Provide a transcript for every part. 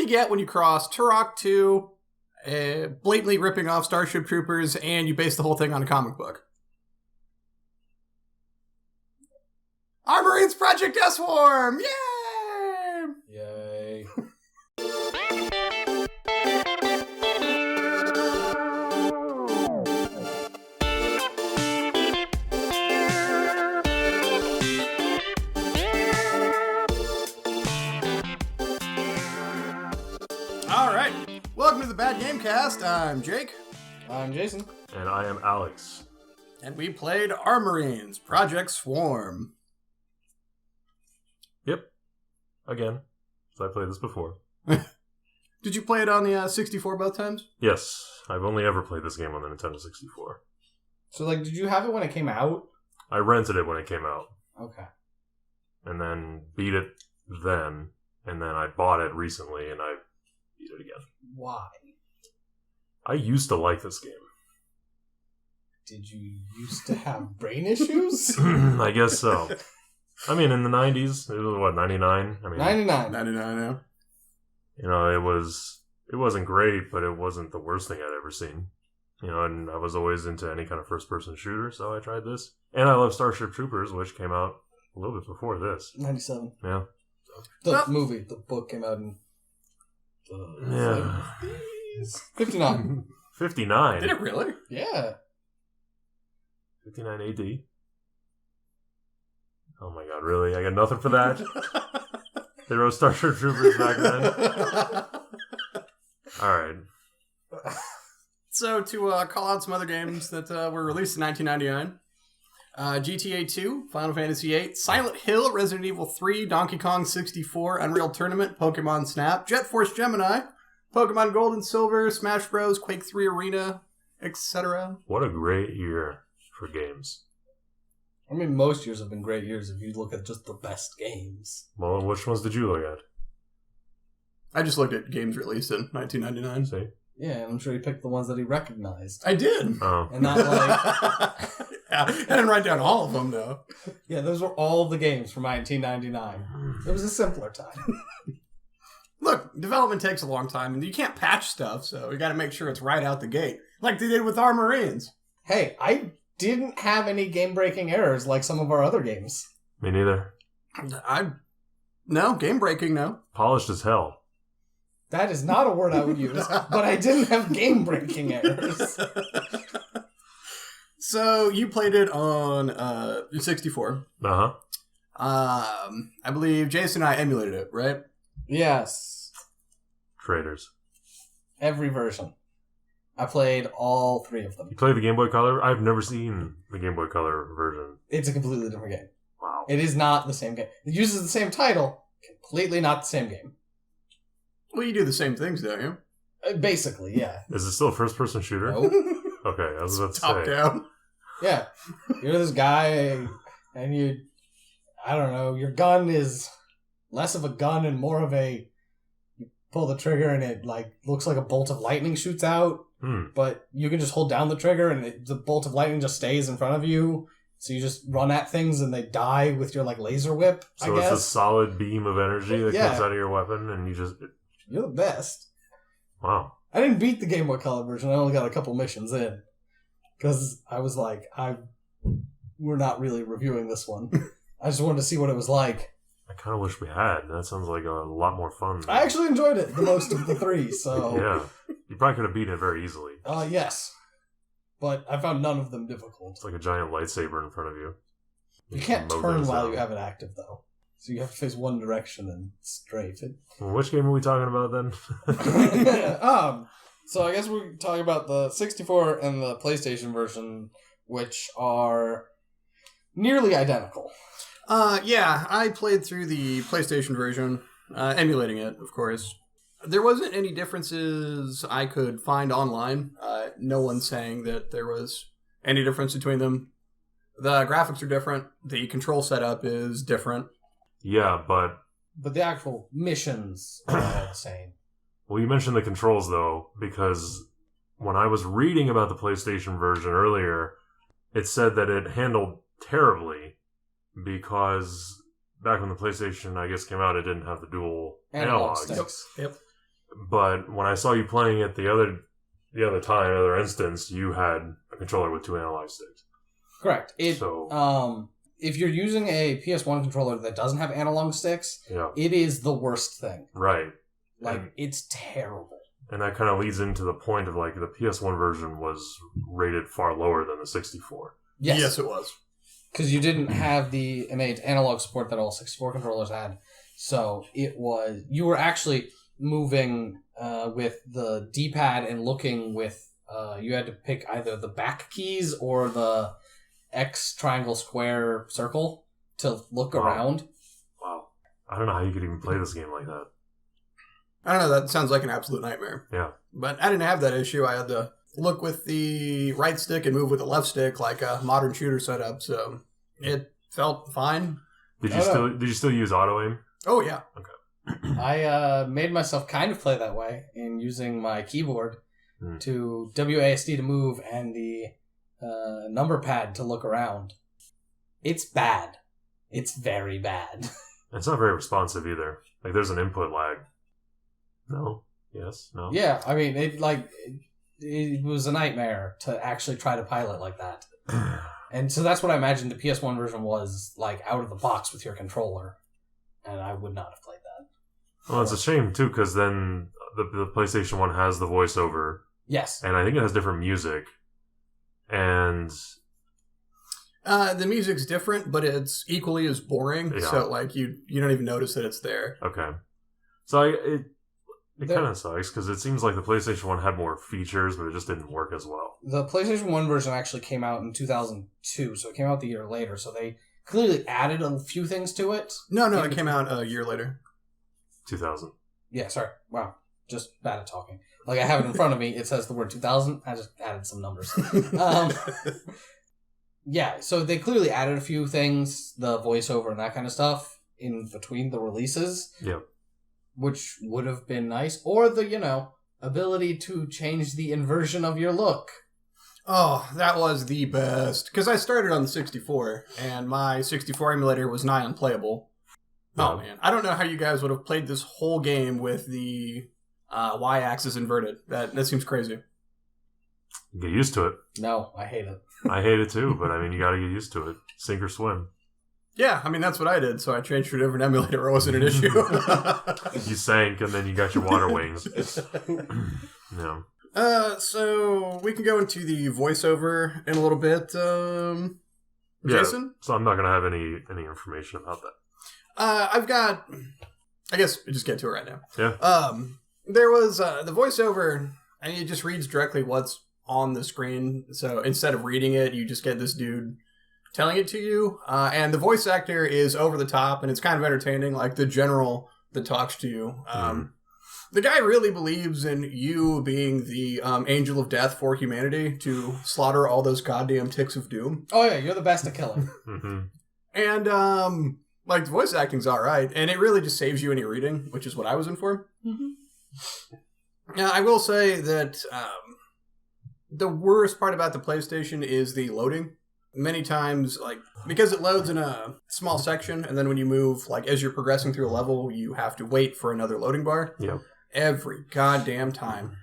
get when you cross Turok 2, blatantly ripping off Starship Troopers, and you base the whole thing on a comic book. Armorines Project S-Swarm! Yay! Yay. All right. Welcome to the Bad Gamecast. I'm Jake. I'm Jason. And I am Alex. And we played Armorines Project Swarm. Yep. Again. So I played this before. Did you play it on the 64 both times? Yes. I've only ever played this game on the Nintendo 64. So, did you have it when it came out? I rented it when it came out. Okay. And then beat it then. And then I bought it recently and I beat it again. Why? I used to like this game. Did you used to have brain issues? I guess so. I mean, in the 90s, it was, 99? 99. 99, yeah. You know, it wasn't great, but it wasn't the worst thing I'd ever seen. You know, and I was always into any kind of first-person shooter, so I tried this. And I love Starship Troopers, which came out a little bit before this. 97. Yeah. The movie, the book came out in... Yeah. 59. 59? Did it really? Yeah. 59 AD? Oh my god, really? I got nothing for that? They wrote Starship Troopers back then? Alright. So, to call out some other games that were released in 1999. GTA 2, Final Fantasy 8, Silent Hill, Resident Evil 3, Donkey Kong 64, Unreal Tournament, Pokemon Snap, Jet Force Gemini, Pokemon Gold and Silver, Smash Bros, Quake 3 Arena, etc. What a great year for games. I mean, most years have been great years if you look at just the best games. Well, which ones did you look at? I just looked at games released in 1999. See? Yeah, I'm sure he picked the ones that he recognized. I did. Oh. And not like... Yeah, I didn't write down all of them, though. Yeah, those were all the games from 1999. It was a simpler time. Look, development takes a long time, and you can't patch stuff, so you got to make sure it's right out the gate, like they did with Armorines. Hey, I didn't have any game-breaking errors like some of our other games. Me neither. No, game-breaking, no. Polished as hell. That is not a word I would use, but I didn't have game-breaking errors. So, you played it on 64. Uh-huh. I believe Jason and I emulated it, right? Yes. Traders. Every version. I played all three of them. You played the Game Boy Color? I've never seen the Game Boy Color version. It's a completely different game. Wow. It is not the same game. It uses the same title, completely not the same game. Well, you do the same things, don't you? Basically, yeah. Is it still a first-person shooter? Nope. Okay, I was about to Top say. down. Yeah. You're this guy, and I don't know, your gun is less of a gun and more of a, you pull the trigger and it, like, looks like a bolt of lightning shoots out, but you can just hold down the trigger and the bolt of lightning just stays in front of you, so you just run at things and they die with your, like, laser whip, So I guess. it's a solid beam of energy that comes out of your weapon, and you just... You're the best. Wow. I didn't beat the Game Boy Color version, I only got a couple missions in. Because I was like, we're not really reviewing this one. I just wanted to see what it was like. I kind of wish we had. That sounds like a lot more fun. I actually enjoyed it the most of the three, so... Yeah. You probably could have beaten it very easily. Yes. But I found none of them difficult. It's like a giant lightsaber in front of you. You can't mow turn those while down. you have it active, though. So you have to face one direction and strafe it. Well, which game are we talking about then? So I guess we're talking about the 64 and the PlayStation version, which are nearly identical. Yeah, I played through the PlayStation version, emulating it, of course. There wasn't any differences I could find online. No one's saying that there was any difference between them. The graphics are different. The control setup is different. Yeah, but the actual missions are all the same. Well, you mentioned the controls, though, because when I was reading about the PlayStation version earlier, it said that it handled terribly because back when the PlayStation, I guess, came out, it didn't have the dual Analog analogs. sticks. Yep. But when I saw you playing it the other instance, you had a controller with 2 analog sticks. Correct. If you're using a PS1 controller that doesn't have analog sticks, it is the worst thing. Right. It's terrible. And that kind of leads into the point of, like, the PS1 version was rated far lower than the 64. Yes, it was. Because you didn't have the innate analog support that all 64 controllers had. So you were actually moving with the D-pad and looking with, you had to pick either the back keys or the X, triangle, square, circle to look around. Wow. I don't know how you could even play this game like that. I don't know, that sounds like an absolute nightmare. Yeah. But I didn't have that issue. I had to look with the right stick and move with the left stick like a modern shooter setup, so it felt fine. Did you still use auto aim? Oh, yeah. Okay. I made myself kind of play that way in using my keyboard to WASD to move and the number pad to look around. It's bad. It's very bad. It's not very responsive either. Like, there's an input lag. No? Yes? No? Yeah, I mean, it was a nightmare to actually try to pilot like that. And so that's what I imagined the PS1 version was, like, out of the box with your controller. And I would not have played that. Well, it's a shame, too, because then the PlayStation 1 has the voiceover. Yes. And I think it has different music. And the music's different, but it's equally as boring. Yeah. So, like, you don't even notice that it's there. Okay. So it kind of sucks because it seems like the PlayStation 1 had more features, but it just didn't work as well. The PlayStation 1 version actually came out in 2002, so it came out the year later. So they clearly added a few things to it. No, it came out a year later. 2000. Yeah, sorry. Wow. Just bad at talking. Like, I have it in front of me. It says the word 2000. I just added some numbers. Yeah, so they clearly added a few things, the voiceover and that kind of stuff, in between the releases. Yep. Which would have been nice. Or the, ability to change the inversion of your look. Oh, that was the best. Because I started on the 64, and my 64 emulator was nigh unplayable. Oh, man. I don't know how you guys would have played this whole game with the y-axis inverted. That seems crazy. Get used to it. No, I hate it. I hate it too, but I mean, you gotta get used to it. Sink or swim. Yeah, I mean, that's what I did, so I changed to a different emulator. It wasn't an issue. You sank, and then you got your water wings. Yeah. So we can go into the voiceover in a little bit. Jason? So I'm not gonna have any information about that. I've got... I guess we'll just get to it right now. Yeah. There was the voiceover, and it just reads directly what's on the screen. So instead of reading it, you just get this dude telling it to you. And the voice actor is over the top, and it's kind of entertaining, like the general that talks to you. The guy really believes in you being the angel of death for humanity to slaughter all those goddamn ticks of doom. Oh, yeah, you're the best at killing. And, like, the voice acting's alright, and it really just saves you any reading, which is what I was in for. Now, I will say that the worst part about the PlayStation is the loading. Many times, like, because it loads in a small section, and then when you move, like, as you're progressing through a level, you have to wait for another loading bar. Yep. Every goddamn time.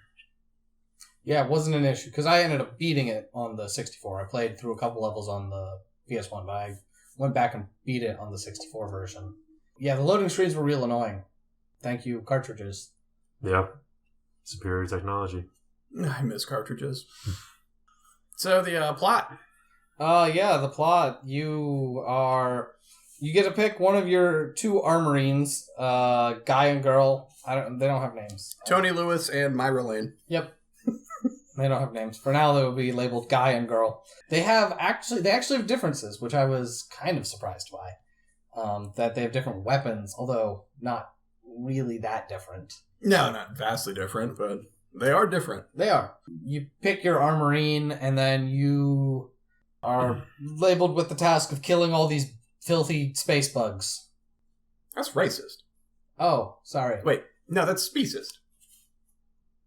Yeah, it wasn't an issue, because I ended up beating it on the 64. I played through a couple levels on the PS1, but I went back and beat it on the 64 version. Yeah, the loading screens were real annoying. Thank you, cartridges. Yeah. Superior technology. I miss cartridges. So, the plot. Yeah, the plot. You get to pick one of your two Armorines, guy and girl. They don't have names. Tony Lewis and Myra Lane. Yep. They don't have names. For now, they will be labeled guy and girl. They actually have differences, which I was kind of surprised by. That they have different weapons, although not really that different. No, not vastly different, but they are different. They are. You pick your Armorine, and then you are labeled with the task of killing all these filthy space bugs. That's racist. Oh, sorry. Wait, no, that's speciest.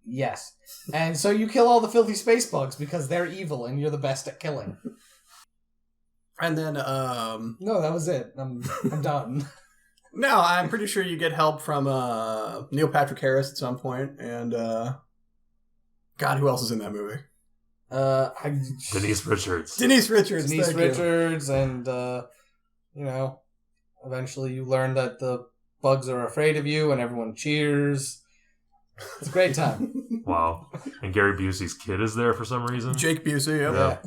Yes. And so you kill all the filthy space bugs because they're evil and you're the best at killing. And then, No, that was it. I'm done. No, I'm pretty sure you get help from Neil Patrick Harris at some point, and God, who else is in that movie? Denise Richards. Denise Richards. Denise thank you. Richards, and eventually you learn that the bugs are afraid of you, and everyone cheers. It's a great time. Wow. And Gary Busey's kid is there for some reason. Jake Busey. Yep. Yeah.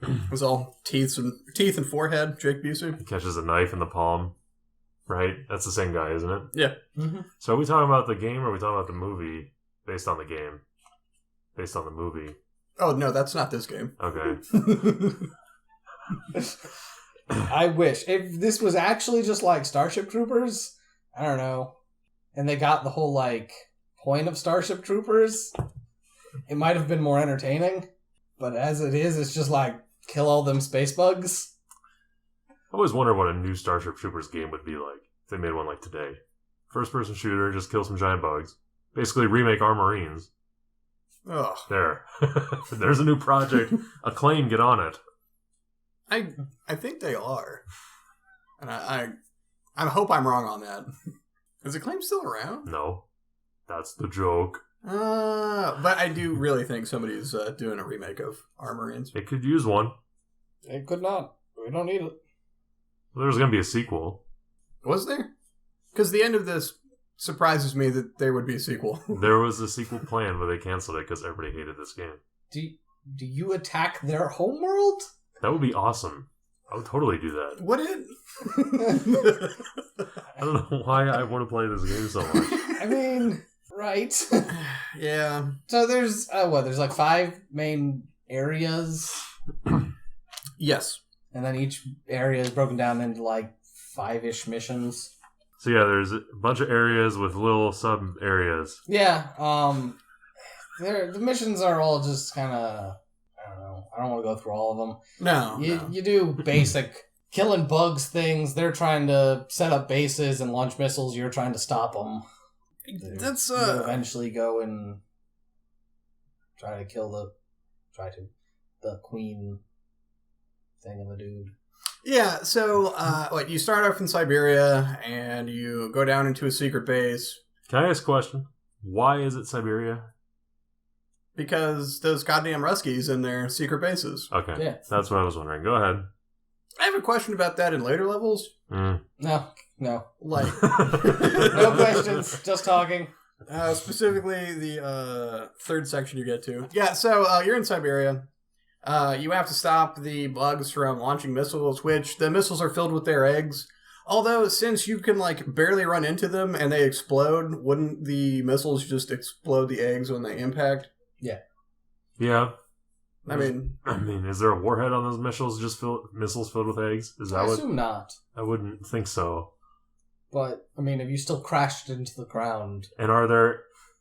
It was all teeth and forehead. Jake Busey. He catches a knife in the palm. Right? That's the same guy, isn't it? Yeah. Mm-hmm. So are we talking about the game or are we talking about the movie based on the game? Based on the movie. Oh no, that's not this game. Okay. I wish. If this was actually just like Starship Troopers, I don't know, and they got the whole, like, point of Starship Troopers, it might have been more entertaining. But as it is, it's just like, kill all them space bugs. I always wonder what a new Starship Troopers game would be like if they made one like today. First-person shooter, just kill some giant bugs. Basically remake Armorines. Ugh. There. There's a new project. Acclaim, get on it. I think they are, and I hope I'm wrong on that. Is Acclaim still around? No. That's the joke. But I do really think somebody's doing a remake of Armorines. It could use one. It could not. We don't need it. There's going to be a sequel. Was there? Because the end of this surprises me that there would be a sequel. There was a sequel planned, but they canceled it because everybody hated this game. Do you attack their homeworld? That would be awesome. I would totally do that. Would it? I don't know why I want to play this game so much. I mean, right. Yeah. So there's, there's like 5 main areas. Yes. And then each area is broken down into like 5-ish missions. So yeah, there's a bunch of areas with little sub-areas. Yeah, the missions are all just kind of, I don't know. I don't want to go through all of them. No. You do basic killing bugs things. They're trying to set up bases and launch missiles. You're trying to stop them. That's You eventually go and try to kill the queen thing of the dude. Yeah, so you start off in Siberia and you go down into a secret base. Can I ask a question? Why is it Siberia? Because those goddamn Ruskies in their secret bases. Okay, Yeah. that's what I was wondering. Go ahead. I have a question about that in later levels. No. Like, No questions, just talking. Specifically the third section you get to. Yeah, so you're in Siberia. You have to stop the bugs from launching missiles, which the missiles are filled with their eggs. Although, since you can, like, barely run into them and they explode, wouldn't the missiles just explode the eggs when they impact? Yeah. I mean, is there a warhead on those missiles missiles filled with eggs? Is that I what? assume not. I wouldn't think so. But, I mean, if you still crashed into the ground... And do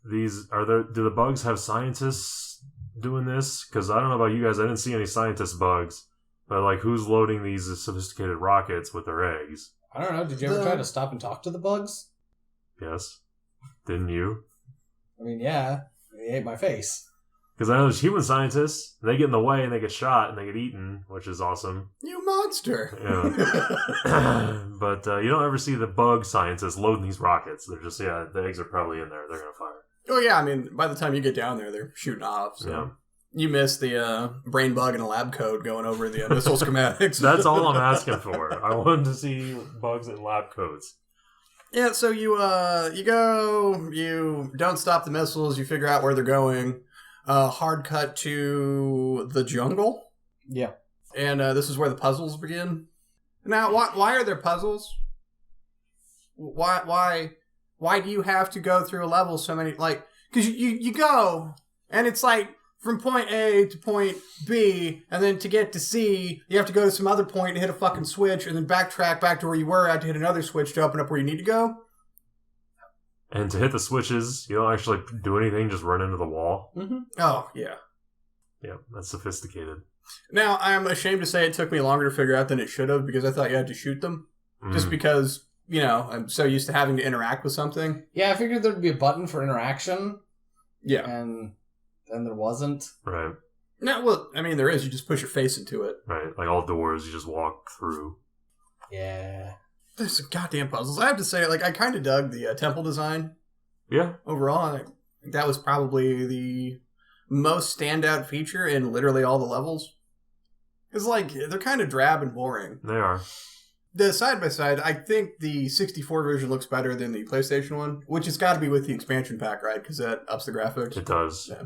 the bugs have scientists doing this? Because I don't know about you guys, I didn't see any scientist bugs. But, like, who's loading these sophisticated rockets with their eggs? I don't know, did you ever try to stop and talk to the bugs? Yes. Didn't you? I mean, yeah. They ate my face. Because I know there's human scientists, and they get in the way, and they get shot, and they get eaten, which is awesome. you monster! Yeah. But you don't ever see the bug scientists loading these rockets. They're just, the eggs are probably in there. They're going to fire. Oh, yeah, I mean, by the time you get down there, they're shooting off, so... Yeah. You missed the brain bug in a lab code going over the missile schematics. That's all I'm asking for. I wanted to see bugs in lab codes. Yeah, so you go, you don't stop the missiles, you figure out where they're going. Hard cut to the jungle. Yeah. And this is where the puzzles begin. Now, why are there puzzles? Why do you have to go through a level so many, like, because you go, and it's like, from point A to point B, and then to get to C, you have to go to some other point and hit a fucking switch, and then backtrack back to where you were at to hit another switch to open up where you need to go. And to hit the switches, you don't actually do anything, just run into the wall. Mm-hmm. Oh, yeah. Yeah, that's sophisticated. Now, I'm ashamed to say it took me longer to figure out than it should have, because I thought you had to shoot them. Just because, I'm so used to having to interact with something. Yeah, I figured there'd be a button for interaction. Yeah. And there wasn't. Right. No, well, I mean, there is. You just push your face into it. Right. Like all doors, you just walk through. Yeah. There's some goddamn puzzles. I have to say, like, I kind of dug the temple design. Yeah. Overall, I think that was probably the most standout feature in literally all the levels. It's like, they're kind of drab and boring. They are. The side-by-side, I think the 64 version looks better than the PlayStation one, which has got to be with the expansion pack, right? Because that ups the graphics. It does. Yeah.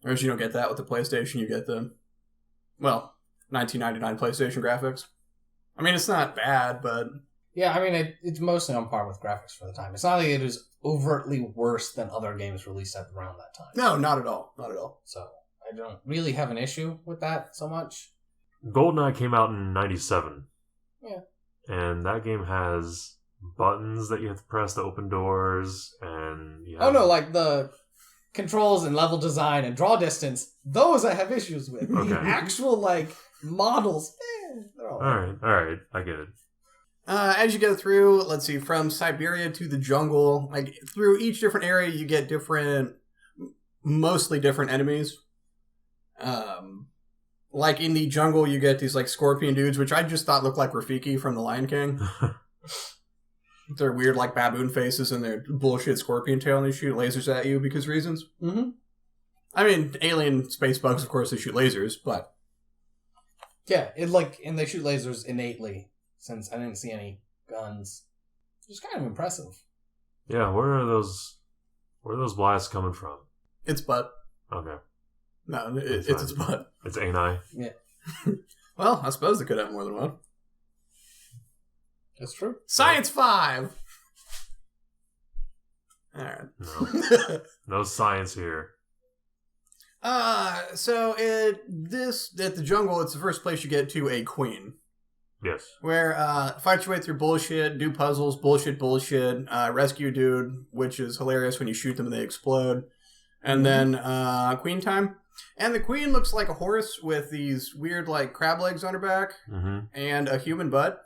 Whereas you don't get that with the PlayStation, you get the, well, $19.99 PlayStation graphics. I mean, it's not bad, but... Yeah, I mean, it's mostly on par with graphics for the time. It's not like it is overtly worse than other games released at around that time. No, not at all. Not at all. So, I don't really have an issue with that so much. GoldenEye came out in 97. Yeah. And that game has buttons that you have to press to open doors, and... Oh, no, like the controls and level design and draw distance, those I have issues with. Okay. The actual, like, models, they're all right. Alright, I get it. As you go through, let's see, from Siberia to the jungle, like through each different area, you get mostly different enemies. Like in the jungle, you get these like scorpion dudes, which I just thought looked like Rafiki from The Lion King. They're weird like baboon faces and their bullshit scorpion tail, and they shoot lasers at you because reasons. Mm-hmm. I mean, alien space bugs, of course, they shoot lasers, but... Yeah, and they shoot lasers innately. Since I didn't see any guns. It's kind of impressive. Yeah, where are those blasts coming from? It's butt. Okay. No, it's its butt. It's ani. Yeah. Well, I suppose they could have more than one. That's true. Science 5! Alright. No. No science here. So at the jungle, it's the first place you get to a queen. Yes. Where, fight your way through bullshit, do puzzles, bullshit, rescue a dude, which is hilarious when you shoot them and they explode. And then, queen time. And the queen looks like a horse with these weird, like, crab legs on her back. Mm-hmm. And a human butt.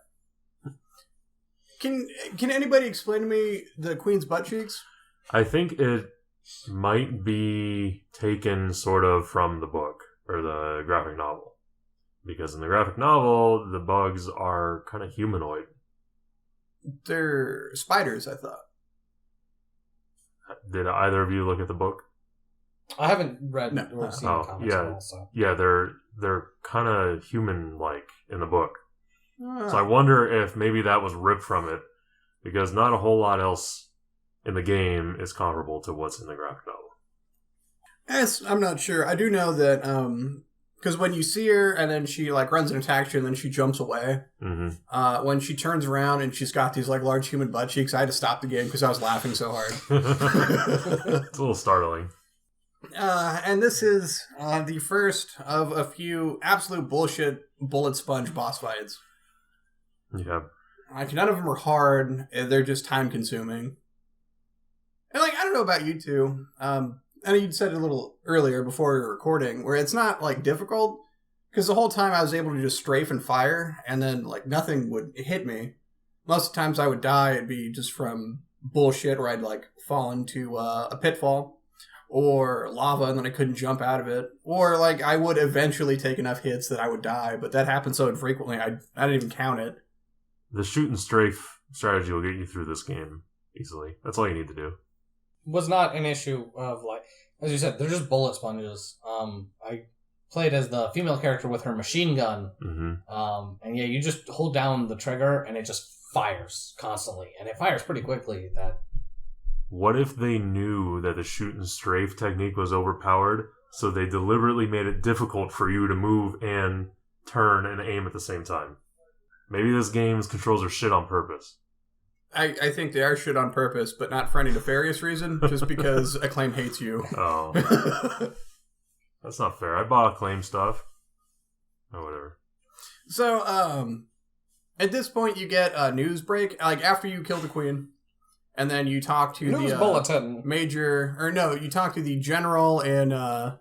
Can anybody explain to me the queen's butt cheeks? I think it might be taken sort of from the book, or the graphic novel. Because in the graphic novel, the bugs are kind of humanoid. They're spiders, I thought. Did either of you look at the book? I haven't read or seen the comics at all, so. Yeah, they're kind of human-like in the book. So I wonder if maybe that was ripped from it, because not a whole lot else in the game is comparable to what's in the graphic novel. I'm not sure. I do know that, because when you see her and then she like runs and attacks you and then she jumps away, when she turns around and she's got these like large human butt cheeks, I had to stop the game because I was laughing so hard. It's a little startling. And this is the first of a few absolute bullshit bullet sponge boss fights. Yeah. Like, none of them are hard. They're just time consuming. And like, I don't know about you two. I know you said it a little earlier before we were recording, where it's not like difficult, because the whole time I was able to just strafe and fire, and then like nothing would hit me. Most of the times I would die, it'd be just from bullshit, where I'd like fall into a pitfall, or lava, and then I couldn't jump out of it, or like I would eventually take enough hits that I would die, but that happened so infrequently I didn't even count it. The shoot and strafe strategy will get you through this game easily. That's all you need to do. Was not an issue of like, as you said, they're just bullet sponges. I played as the female character with her machine gun, and yeah, you just hold down the trigger and it just fires constantly, and it fires pretty quickly. What if they knew that the shoot and strafe technique was overpowered, so they deliberately made it difficult for you to move and turn and aim at the same time? Maybe this game's controls are shit on purpose. I think they are shit on purpose, but not for any nefarious reason, just because Acclaim hates you. Oh. That's not fair. I bought Acclaim stuff. Oh, whatever. So, at this point, you get a news break, like after you kill the queen, and then you talk to news the bulletin. major, or no, you talk to the general in, well,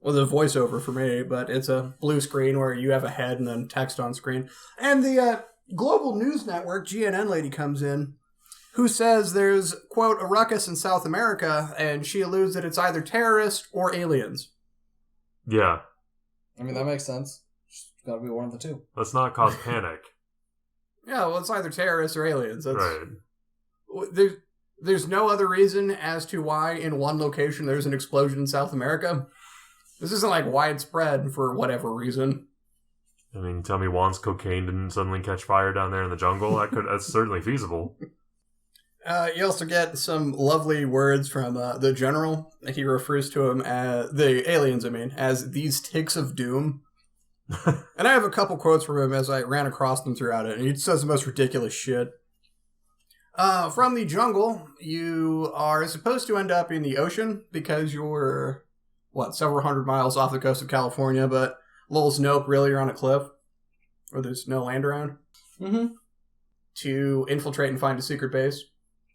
the voiceover for me, but it's a blue screen where you have a head and then text on screen. And the global news network, GNN lady, comes in, who says there's, quote, a ruckus in South America, and she alludes that it's either terrorists or aliens. Yeah. I mean, that makes sense. It's gotta be one of the two. Let's not cause panic. Yeah, well, it's either terrorists or aliens. That's, Right. There's no other reason as to why in one location there's an explosion in South America. This isn't like widespread for whatever reason. I mean, tell me once cocaine didn't suddenly catch fire down there in the jungle. That's certainly feasible. You also get some lovely words from the general. He refers to them as, the aliens, as these ticks of doom. And I have a couple quotes from him as I ran across them throughout it, and he says the most ridiculous shit. From the jungle, you are supposed to end up in the ocean because you're, several hundred miles off the coast of California, but Lowell's nope, really, you're on a cliff where there's no land around. Mm-hmm. To infiltrate and find a secret base.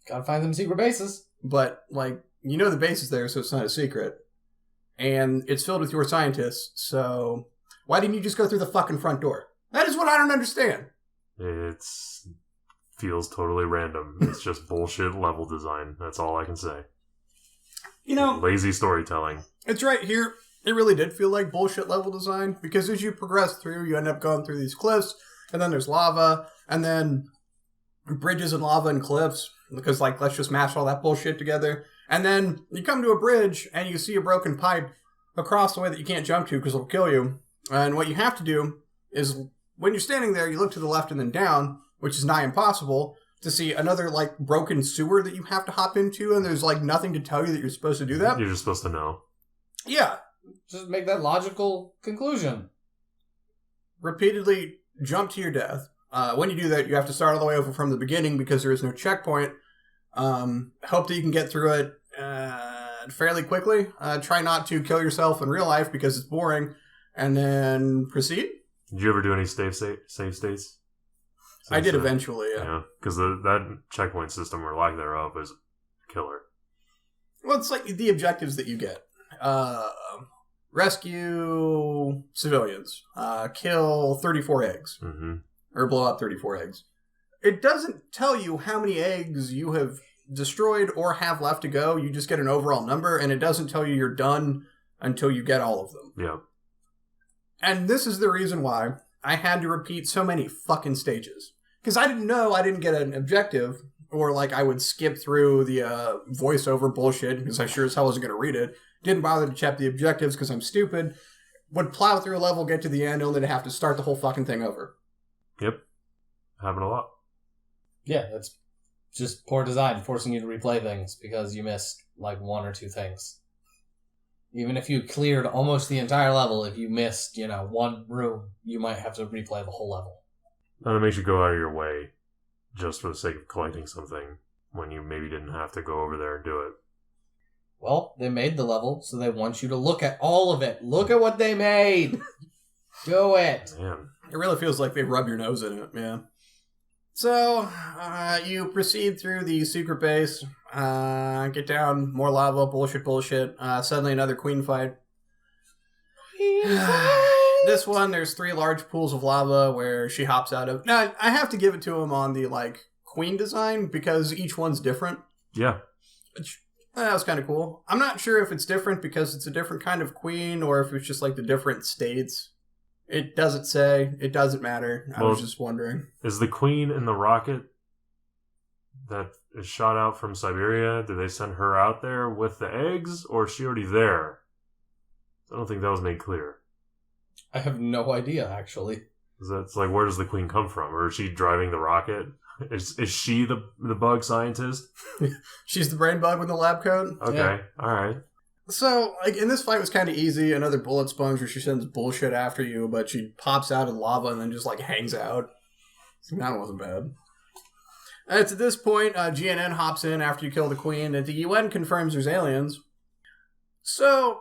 Gotta find them secret bases. But, the base is there, so it's not a secret. And it's filled with your scientists, so why didn't you just go through the fucking front door? That is what I don't understand. It feels totally random. It's just bullshit level design. That's all I can say. Lazy storytelling. It's right here. It really did feel like bullshit level design, because as you progress through, you end up going through these cliffs, and then there's lava, and then bridges and lava and cliffs, because, let's just mash all that bullshit together. And then you come to a bridge, and you see a broken pipe across the way that you can't jump to, because it'll kill you. And what you have to do is, when you're standing there, you look to the left and then down, which is nigh impossible, to see another, broken sewer that you have to hop into, and there's, nothing to tell you that you're supposed to do that. You're just supposed to know. Yeah. Just make that logical conclusion. Repeatedly jump to your death. When you do that, you have to start all the way over from the beginning because there is no checkpoint. Hope that you can get through it fairly quickly. Try not to kill yourself in real life because it's boring. And then proceed. Did you ever do any save states? I did eventually, yeah. Yeah, because that checkpoint system or lack thereof is killer. Well, it's the objectives that you get. Rescue civilians. Kill 34 eggs. Mm-hmm. Or blow up 34 eggs. It doesn't tell you how many eggs you have destroyed or have left to go. You just get an overall number, and it doesn't tell you you're done until you get all of them. Yeah. And this is the reason why I had to repeat so many fucking stages. Because I didn't know I didn't get an objective, or I would skip through the voiceover bullshit, because I sure as hell wasn't going to read it. Didn't bother to check the objectives because I'm stupid. Would plow through a level, get to the end, only to have to start the whole fucking thing over. Yep. Happened a lot. Yeah, it's just poor design, forcing you to replay things because you missed, one or two things. Even if you cleared almost the entire level, if you missed, one room, you might have to replay the whole level. And it makes you go out of your way just for the sake of collecting something when you maybe didn't have to go over there and do it. Well, they made the level, so they want you to look at all of it. Look at what they made! Do it! Man. It really feels like they rub your nose in it, yeah. So, you proceed through the secret base, get down, more lava, bullshit, suddenly another queen fight. This one, there's 3 large pools of lava where she hops out of. Now, I have to give it to him on the, queen design, because each one's different. Yeah. Which, that was kind of cool. I'm not sure if it's different because it's a different kind of queen, or if it's just, the different states. It doesn't say. It doesn't matter. I was just wondering. Is the queen in the rocket that is shot out from Siberia, did they send her out there with the eggs, or is she already there? I don't think that was made clear. I have no idea, actually. It's where does the queen come from? Or is she driving the rocket? Is she the bug scientist? She's the brain bug with the lab coat? Okay, yeah. All right. So, in this fight was kind of easy. Another bullet sponge where she sends bullshit after you, but she pops out of lava and then just, hangs out. So that wasn't bad. It's at this point, GNN hops in after you kill the queen, and the UN confirms there's aliens. So,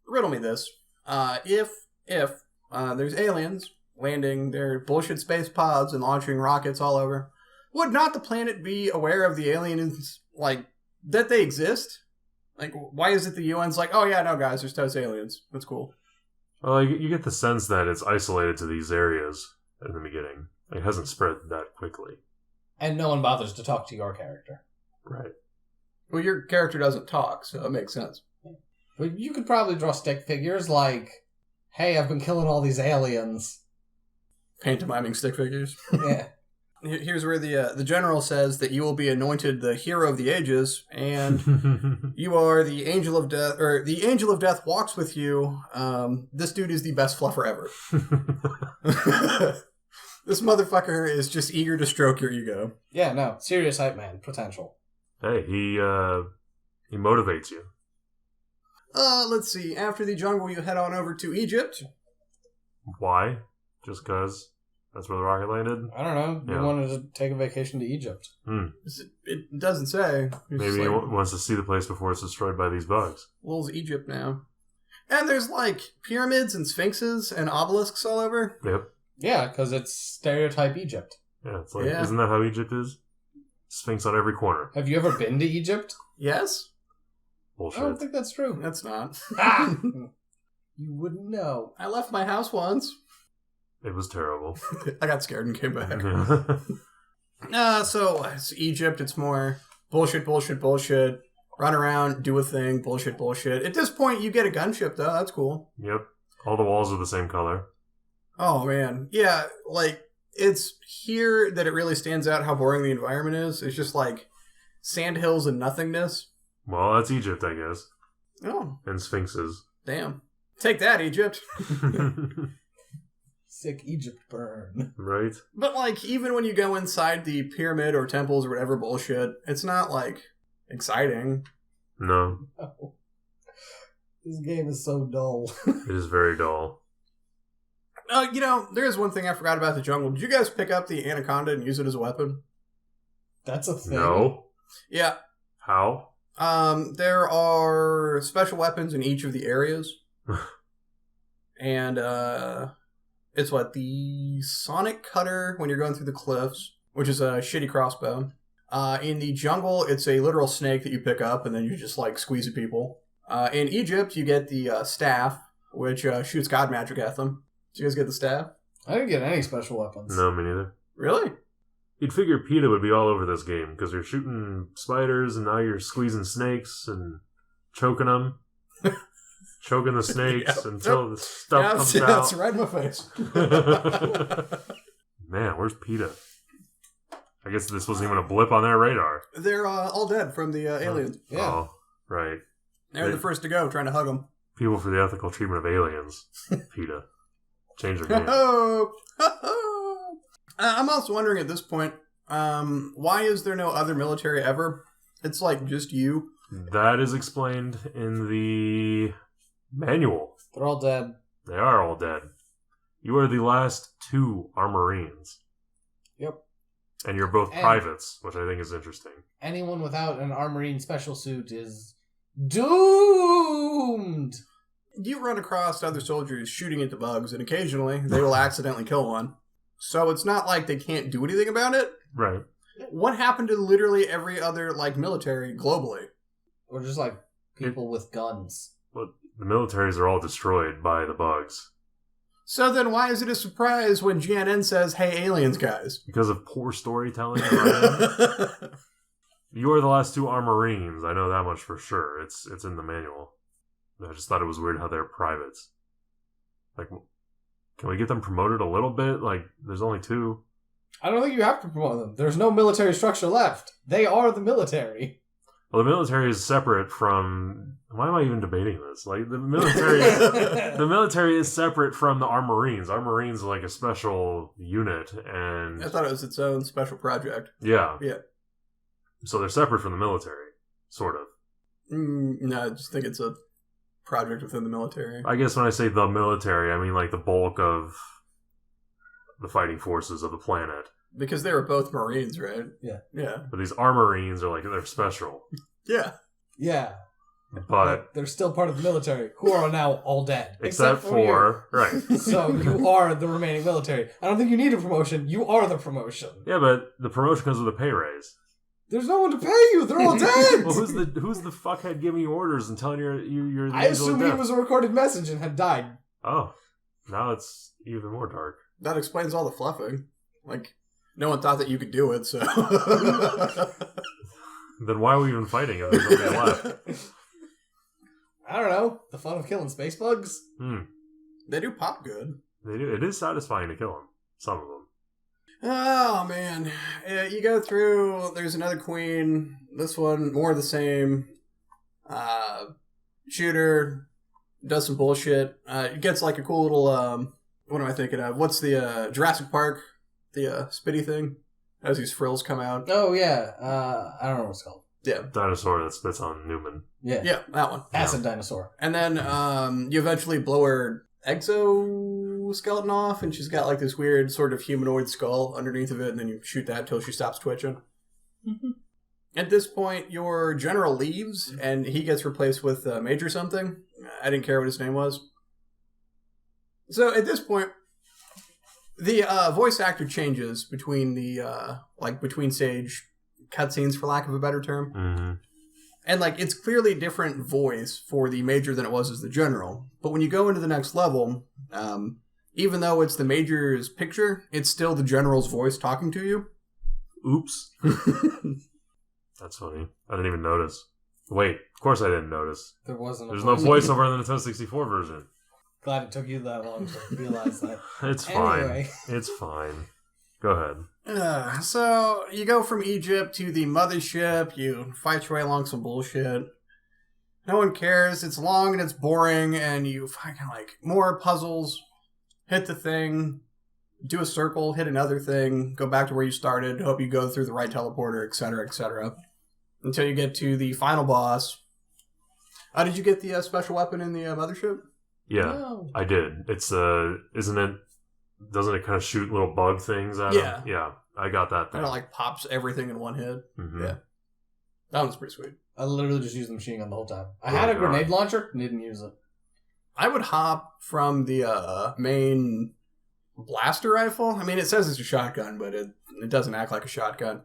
riddle me this. If there's aliens landing their bullshit space pods and launching rockets all over, would not the planet be aware of the aliens, that they exist? Why is it the UN's oh yeah, no guys, there's toast aliens. That's cool. Well, you get the sense that it's isolated to these areas in the beginning. It hasn't spread that quickly. And no one bothers to talk to your character. Right. Well, your character doesn't talk, so it makes sense. But you could probably draw stick figures hey, I've been killing all these aliens. Pantomiming stick figures. Yeah. Here's where the general says that you will be anointed the hero of the ages, and you are the angel of death, or the angel of death walks with you. This dude is the best fluffer ever. This motherfucker is just eager to stroke your ego. Yeah, no, serious hype man potential. Hey, he motivates you. Let's see. After the jungle, you head on over to Egypt. Why? Just because that's where the rocket landed? I don't know. Yeah. You wanted to take a vacation to Egypt. It doesn't say. It's Maybe he wants to see the place before it's destroyed by these bugs. Lil's Egypt now. And there's like pyramids and sphinxes and obelisks all over. Yep. Yeah, because it's stereotype Egypt. Yeah, it's like, isn't that how Egypt is? Sphinx on every corner. Have you ever been to Egypt? Yes? Bullshit. I don't think that's true. That's not. Ah! You wouldn't know. I left my house once. It was terrible. I got scared and came back. Yeah. So it's Egypt. It's more bullshit. Run around, do a thing, bullshit. At this point, you get a gunship, though. That's cool. Yep. All the walls are the same color. Oh, man. Yeah, like, it's here that it really stands out how boring the environment is. It's just like sandhills and nothingness. Well, that's Egypt, I guess. Oh, And sphinxes. damn. Take that, Egypt. Sick Egypt burn. Right? But, like, even when you go inside the pyramid or temples or whatever bullshit, it's not, like, exciting. No. Oh. This game is so dull. It is very dull. You know, there is one thing I forgot about the jungle. Did you guys pick up the anaconda and use it as a weapon? That's a thing. No. Yeah. How? There are special weapons in each of the areas. And, it's the sonic cutter when you're going through the cliffs, which is a shitty crossbow. In the jungle, it's a literal snake that you pick up and then you just, like, squeeze at people. In Egypt, you get the staff, which shoots god magic at them. Did you guys get the staff? I didn't get any special weapons. No, me neither. Really? You'd figure PETA would be all over this game, because you're shooting spiders, and now you're squeezing snakes and choking them. Choking the snakes until the stuff comes out. That's right in my face. Man, where's PETA? I guess this wasn't even a blip on their radar. They're all dead from the aliens. Yeah. Oh, right. They're the first to go, trying to hug them. People for the ethical treatment of aliens. PETA. Change their name. I'm also wondering at this point, why is there no other military ever? It's like just you. That is explained in the manual. They're all dead. They are all dead. You are the last 2 Armorines. Yep. And you're both privates, which I think is interesting. Anyone without an Armorine special suit is doomed! You run across other soldiers shooting at the bugs, and occasionally they will accidentally kill one. So it's not like they can't do anything about it. Right. What happened to literally every other, like, military globally? Or just like people with guns. Well, the militaries are all destroyed by the bugs. So then why is it a surprise when GNN says, hey, aliens, guys? Because of poor storytelling. Ryan. You are the last 2 Armorines. I know that much for sure. It's in the manual. I just thought it was weird how they're privates. Like, can we get them promoted a little bit? Like, there's only 2. I don't think you have to promote them. There's no military structure left. They are the military. Well, the military is separate from... Why am I even debating this? Like, the military is separate from the Armorines. Armorines are like a special unit, and... I thought it was its own special project. Yeah. Yeah. So they're separate from the military, sort of. No, I just think it's a project within the military. I guess when I say the military, I mean like the bulk of the fighting forces of the planet. Because they were both Marines, right? Yeah. Yeah. But these Armorines are like, they're special. Yeah. Yeah. But they're still part of the military, who are now all dead. Except for right. So you are the remaining military. I don't think you need a promotion. You are the promotion. Yeah, but the promotion comes with a pay raise. There's no one to pay you. They're all dead. Well, who's the fuckhead giving you orders and telling you're the I angel of assume he death? was a recorded message and had died. Oh, now it's even more dark. That explains all the fluffing. Like, no one thought that you could do it, so... Then why are we even fighting if there's nobody left? I don't know. The fun of killing space bugs? They do pop good. They do. It is satisfying to kill them. Some of them. Oh, man. You go through, there's another queen. This one, more of the same. Shooter does some bullshit. It gets like a cool little, what am I thinking of? What's the Jurassic Park? The spitty thing? As these frills come out. Oh, yeah. I don't know what it's called. Yeah. Dinosaur that spits on Newman. Yeah. Yeah, that one. Acid dinosaur. And then you eventually blow her exoskeleton off, and she's got like this weird sort of humanoid skull underneath of it, and then you shoot that till she stops twitching. Mm-hmm. At this point, your general leaves, and he gets replaced with Major something. I didn't care what his name was. So at this point, the voice actor changes between the between stage cutscenes, for lack of a better term. Mm-hmm. And, like, it's clearly a different voice for the Major than it was as the General. But when you go into the next level, even though it's the Major's picture, it's still the General's voice talking to you. Oops. That's funny. I didn't even notice. Wait, of course I didn't notice. There's no voiceover in the Nintendo 64 version. Glad it took you that long to realize that. It's fine. It's fine. Go ahead. So, you go from Egypt to the mothership, you fight your way along some bullshit. No one cares, it's long and it's boring, and you fucking, like, more puzzles, hit the thing, do a circle, hit another thing, go back to where you started, hope you go through the right teleporter, etc., etc. Until you get to the final boss. Did you get the special weapon in the mothership? Yeah, No. I did. It's, isn't it, doesn't it kind of shoot little bug things at Yeah. him? Yeah, I got that thing. And it, like, pops everything in one hit. Mm-hmm. Yeah. That one's pretty sweet. I literally just used the machine gun the whole time. I had a grenade launcher, didn't use it. I would hop from the main blaster rifle. I mean, it says it's a shotgun, but it doesn't act like a shotgun.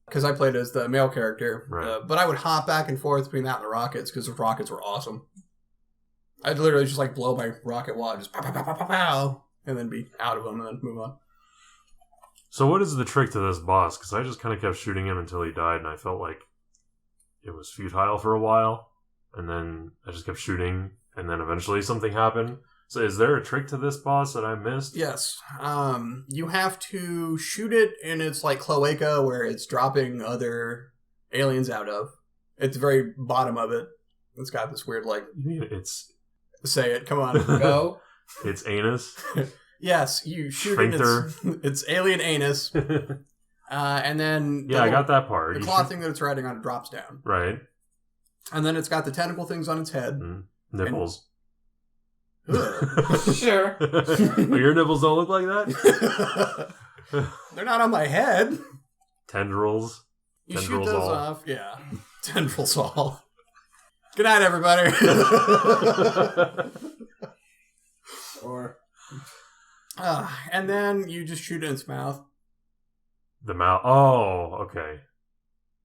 Because I played as the male character. Right. But I would hop back and forth between that and the rockets, because the rockets were awesome. I'd literally just, like, blow my rocket wad, just pow, pow, pow, pow, pow, pow, and then be out of them and then move on. So what is the trick to this boss? Because I just kind of kept shooting him until he died, and I felt like it was futile for a while. And then I just kept shooting, and then eventually something happened. So is there a trick to this boss that I missed? Yes. You have to shoot it in its, like, cloaca where it's dropping other aliens out of. At the very bottom of it. It's got this weird, like... It's... Say it, come on. Go. It's anus? Yes, you shoot it's alien anus. And then... Yeah, I got that part. The claw thing that it's riding on drops down. Right. And then it's got the tentacle things on its head. Nipples. Sure. Oh, your nipples don't look like that? They're not on my head. Tendrils. You shoot those off. Yeah. Tendrils all. Good night, everybody. Or... and then you just shoot it in its mouth. The mouth. Oh, okay.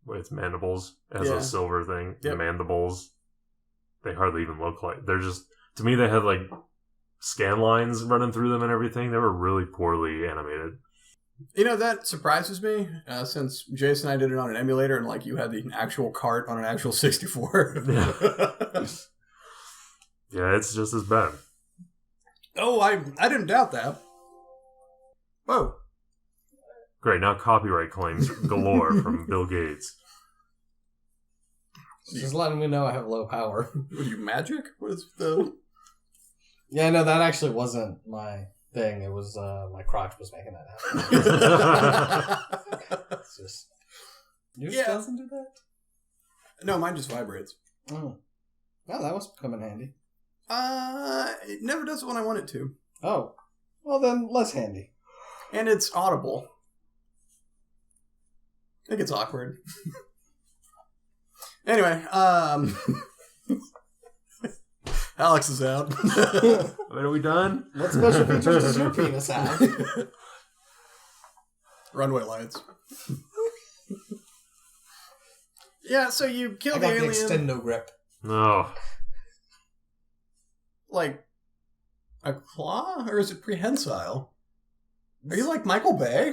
With mandibles. It has Yeah. a silver thing. Yep. The mandibles. They hardly even look like... They're just... To me, they had, like, scan lines running through them and everything. They were really poorly animated. You know, that surprises me, since Jason and I did it on an emulator, and, like, you had the actual cart on an actual 64. Yeah. Yeah, it's just as bad. Oh, I didn't doubt that. Whoa. Great, now copyright claims galore from Bill Gates. Just letting me know I have low power. What are you, magic? What is the... Yeah, no, that actually wasn't my thing. It was, my crotch was making that happen. It's just... Yours doesn't do that? No, mine just vibrates. Oh. Well, that must come in handy. It never does it when I want it to. Oh. Well, then, less handy. And it's audible. I think it's awkward. Anyway, Alex is out. Wait, are we done? What special features does your penis have? Runway lights. Yeah, so you kill I the got alien. the extendo grip. No. Like a claw? Or is it prehensile? Are you like Michael Bay?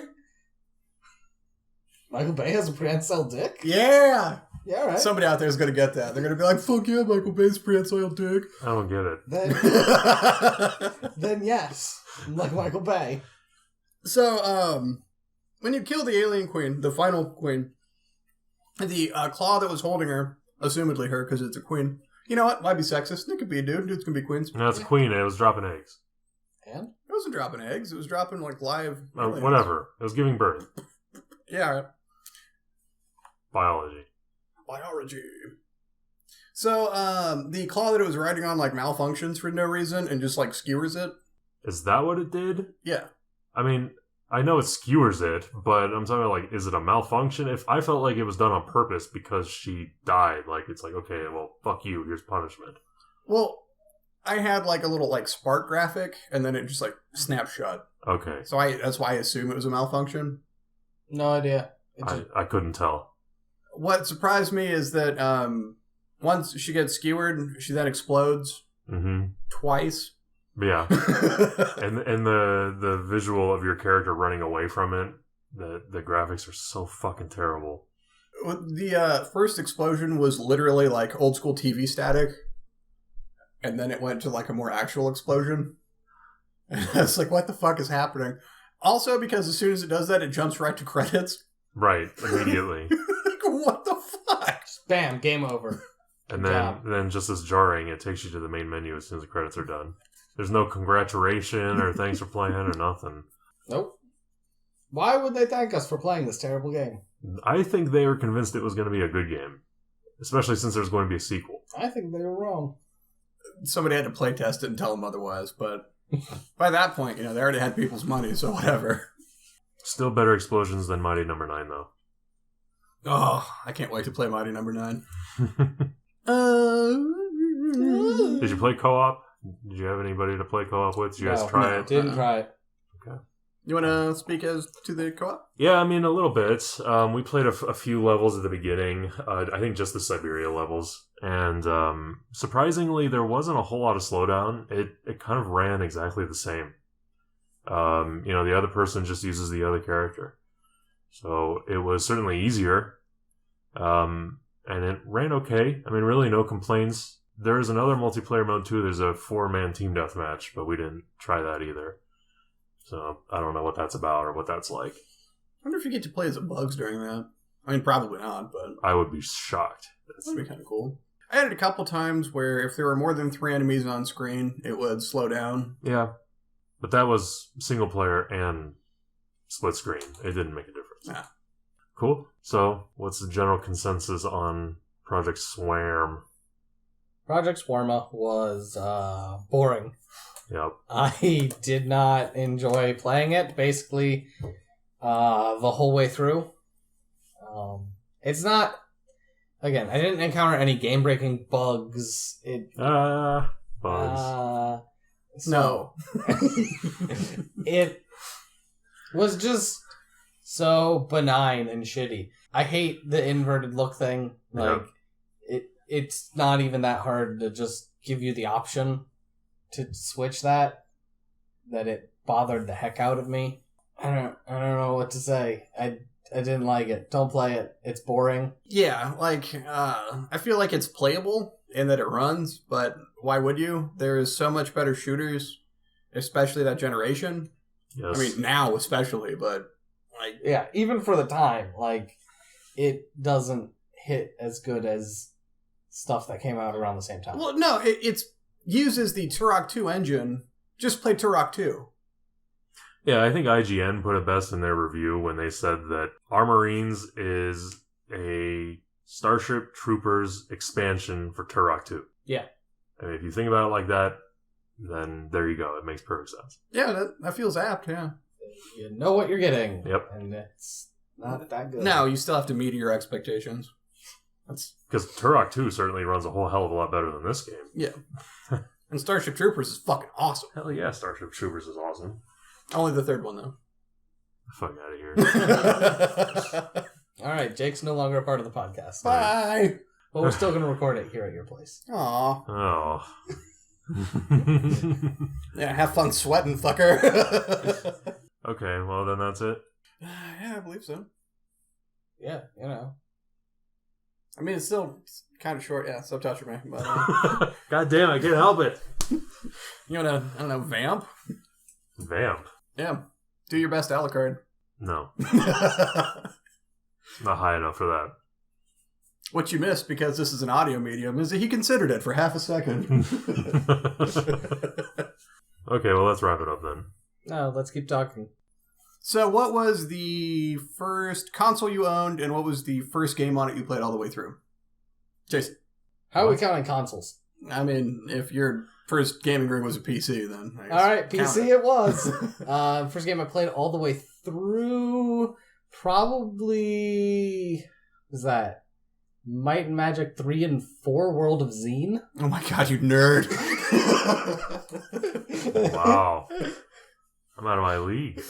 Michael Bay has a prehensile dick? Yeah! Yeah, right. Somebody out there is going to get that. They're going to be like, fuck yeah, Michael Bay's prehensile dick. I don't get it. Then yes. Like Michael Bay. So, when you kill the alien queen, the final queen, the claw that was holding her, assumedly her because it's a queen. You know what? Why be sexist? It could be a dude. Dudes can be queens. No, it's a queen and it was dropping eggs. And? It wasn't dropping eggs. It was dropping like live. Aliens. Whatever. It was giving birth. Yeah. Biology. So, the claw that it was riding on like malfunctions for no reason and just like skewers it. Is that what it did? Yeah. I mean, I know it skewers it, but I'm talking about, like, is it a malfunction? If I felt like it was done on purpose because she died, like, it's like, okay, well, fuck you, here's punishment. Well, I had like a little like spark graphic and then it just like snapped shut. Okay. So that's why I assume it was a malfunction. No idea. I couldn't tell. What surprised me is that once she gets skewered, she then explodes twice. Yeah. and the visual of your character running away from it, the graphics are so fucking terrible. The first explosion was literally like old school TV static, and then it went to like a more actual explosion. And I was like, what the fuck is happening? Also, because as soon as it does that, it jumps right to credits. Right, immediately. Like, what the fuck? Bam, game over. And then just as jarring, it takes you to the main menu as soon as the credits are done. There's no congratulation or thanks for playing or nothing. Nope. Why would they thank us for playing this terrible game? I think they were convinced it was going to be a good game. Especially since there's going to be a sequel. I think they were wrong. Somebody had to play test it and tell them otherwise, but by that point, they already had people's money, so whatever. Still better explosions than Mighty Number 9, though. Oh, I can't wait to play Mighty Number 9. Did you play co-op? Did you have anybody to play co-op with? Did you guys try it? Didn't try it. Okay. You want to speak as to the co-op? Yeah, I mean, a little bit. We played a few levels at the beginning. I think just the Siberia levels. And surprisingly, there wasn't a whole lot of slowdown. It kind of ran exactly the same. The other person just uses the other character. So it was certainly easier. And it ran okay. I mean, really no complaints. There's another multiplayer mode too. There's a 4-man team deathmatch, but we didn't try that either. So I don't know what that's about or what that's like. I wonder if you get to play as a Bugs during that. I mean, probably not, but I would be shocked. That'd be kind of cool. I had it a couple times where if there were more than 3 enemies on screen, it would slow down. Yeah. But that was single player and split screen. It didn't make a difference. Yeah. Cool. So, what's the general consensus on Project Swarm? Project Swarma was boring. Yep. I did not enjoy playing it, basically, the whole way through. It's not... Again, I didn't encounter any game-breaking bugs. Bugs. No. It was just so benign and shitty. I hate the inverted look thing. Like, it's not even that hard to just give you the option to switch that it bothered the heck out of me. I don't know what to say. I didn't like it. Don't play it. It's boring. Yeah, I feel like it's playable in that it runs, but why would you? There's so much better shooters, especially that generation. Yes. I mean, now especially, but yeah, even for the time, it doesn't hit as good as stuff that came out around the same time. Well, no, it uses the Turok 2 engine. Just play Turok 2. Yeah, I think IGN put it best in their review when they said that Armorines is a Starship Troopers expansion for Turok 2. Yeah. I mean, if you think about it like that, then there you go. It makes perfect sense. Yeah, that feels apt, yeah. You know what you're getting. Yep. And it's not that good. No, you still have to meet your expectations. Because Turok 2 certainly runs a whole hell of a lot better than this game. Yeah. And Starship Troopers is fucking awesome. Hell yeah, Starship Troopers is awesome. Only the third one, though. Fuck out of here. All right, Jake's no longer a part of the podcast. Bye! But we're still going to record it here at your place. Aw. Oh. Yeah, have fun sweating, fucker. Okay, well then that's it. Yeah, I believe so. Yeah, I mean, it's still kind of short. Yeah, stop touching me. But, God damn, I can't help it. you want to, I don't know, vamp? Vamp. Yeah. Do your best Alucard. No. Not high enough for that. What you missed, because this is an audio medium, is that he considered it for half a second. Okay, well, let's wrap it up then. No, let's keep talking. So what was the first console you owned, and what was the first game on it you played all the way through? Jason. How are we counting consoles? I mean, if your first gaming rig was a PC, then I guess Alright, count PC it was. First game I played all the way through, probably, was that Might and Magic 3 and 4 World of Zine? Oh my god, you nerd. Wow. I'm out of my league.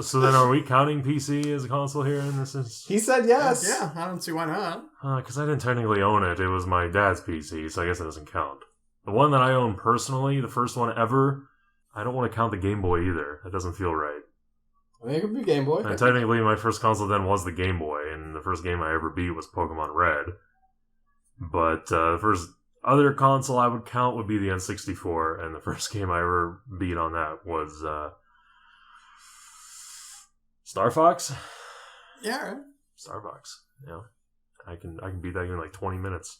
So then are we counting PC as a console here in this instance? He said yes. Yeah, I don't see why not. Because I didn't technically own it. It was my dad's PC, so I guess that doesn't count. The one that I own personally, the first one ever, I don't want to count the Game Boy either. That doesn't feel right. I mean, it could be Game Boy. And technically, my first console then was the Game Boy, and the first game I ever beat was Pokemon Red. But the first other console I would count would be the N64, and the first game I ever beat on that was Star Fox. Yeah, right. Star Fox. Yeah, I can beat that game in like 20 minutes.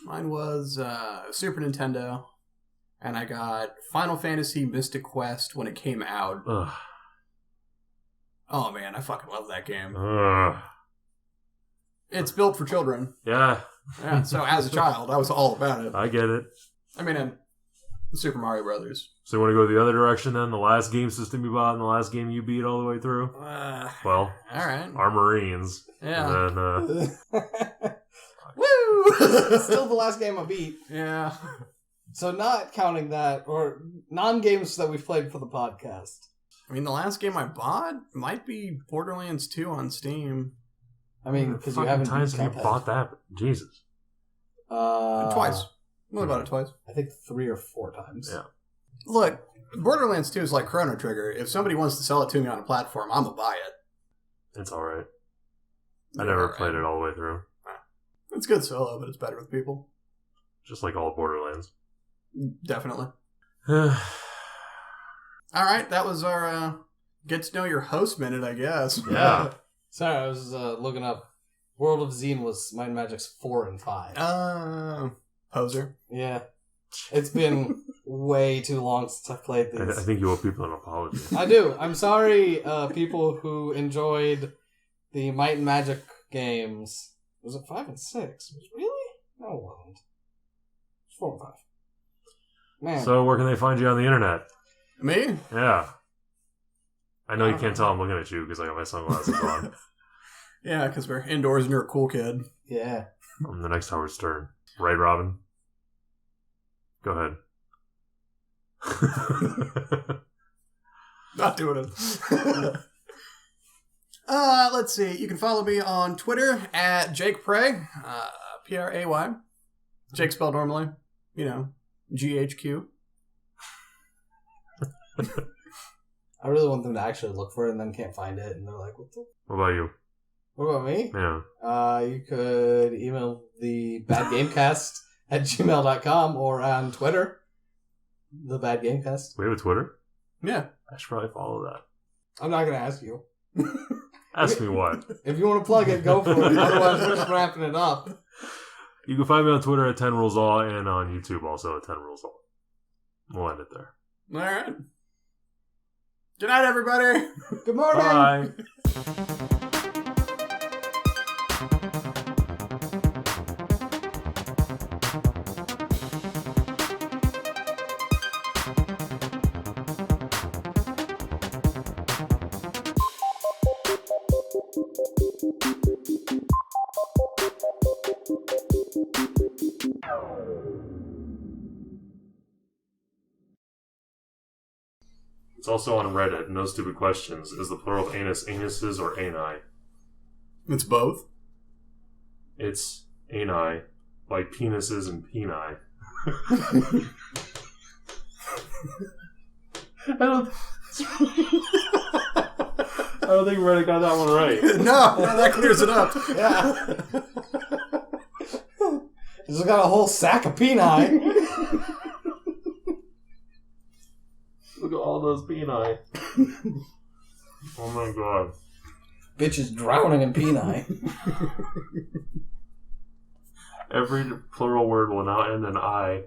Mine was Super Nintendo, and I got Final Fantasy Mystic Quest when it came out. Ugh. Oh man, I fucking love that game. Ugh. It's built for children. Yeah. Yeah, so as a child, I was all about it. I get it. I mean, and Super Mario Brothers. So you want to go the other direction then? The last game system you bought and the last game you beat all the way through? Well, all right. Armorines. Yeah. And then, Woo! Still the last game I beat. Yeah. So not counting that, or non-games that we've played for the podcast. I mean, the last game I bought might be Borderlands 2 on Steam. I mean, because you haven't times have you bought that? Jesus. Twice. Only bought it twice. I think 3 or 4 times. Yeah. Look, Borderlands 2 is like Chrono Trigger. If somebody wants to sell it to me on a platform, I'm gonna buy it. It's alright. I never played it all the way through. It's good solo, but it's better with people. Just like all Borderlands. Definitely. Alright, that was our get to know your host minute, I guess. Yeah. Sorry, I was looking up. World of Zine was Might and Magic's 4 and 5. Poser. Yeah. It's been way too long since I've played these. I think you owe people an apology. I do. I'm sorry, people who enjoyed the Might and Magic games. Was it 5 and 6? Really? No, it wasn't. It was 4 and 5. Man. So where can they find you on the internet? Me? Yeah. I know you can't tell I'm looking at you because I got my sunglasses on. Yeah, because we're indoors and you're a cool kid. Yeah. I'm the next Howard Stern. Right, Robin? Go ahead. Not doing it. Let's see. You can follow me on Twitter at Jake Pray. Pray. Jake spelled normally. You know, GHQ. I really want them to actually look for it and then can't find it. And they're like, what the? What about you? What about me? Yeah. You could email the badgamecast at gmail.com or on Twitter. The Bad Gamecast. We have a Twitter? Yeah. I should probably follow that. I'm not going to ask you. Ask me what? If you want to plug it, go for it. Otherwise, we're just wrapping it up. You can find me on Twitter at 10RulesAll and on YouTube also at 10RulesAll. We'll end it there. All right. Good night, everybody. Good morning. Bye. It's also on Reddit. No Stupid Questions. Is the plural of anus anuses or ani? It's both. It's ani, like penises and peni. I don't think Reddit got that one right. No, that clears it up. Yeah. This has got a whole sack of peni. Look at all those peni. Oh my god. Bitch is drowning in peni. Every plural word will now end in I.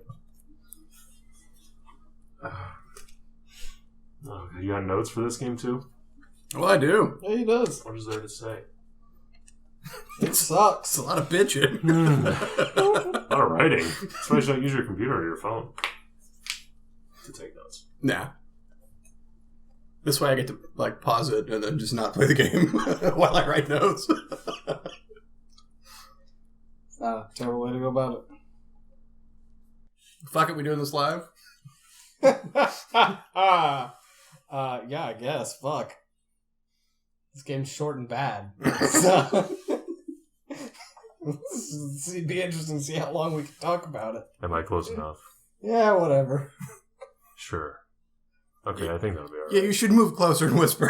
Oh, you got notes for this game too? Well, I do. Yeah, he does. What is there to say? It sucks. It's a lot of bitching. A lot of writing. That's why you don't use your computer or your phone to take notes. Nah. This way I get to like pause it and then just not play the game while I write notes. It's not a terrible way to go about Fuck it, we doing this live? it. Yeah, I guess. Fuck. This game's short and bad. So, it'd be interesting to see how long we can talk about it. Am I close enough? Yeah, whatever. Sure. Okay, I think that'll be alright. Yeah, you should move closer and whisper.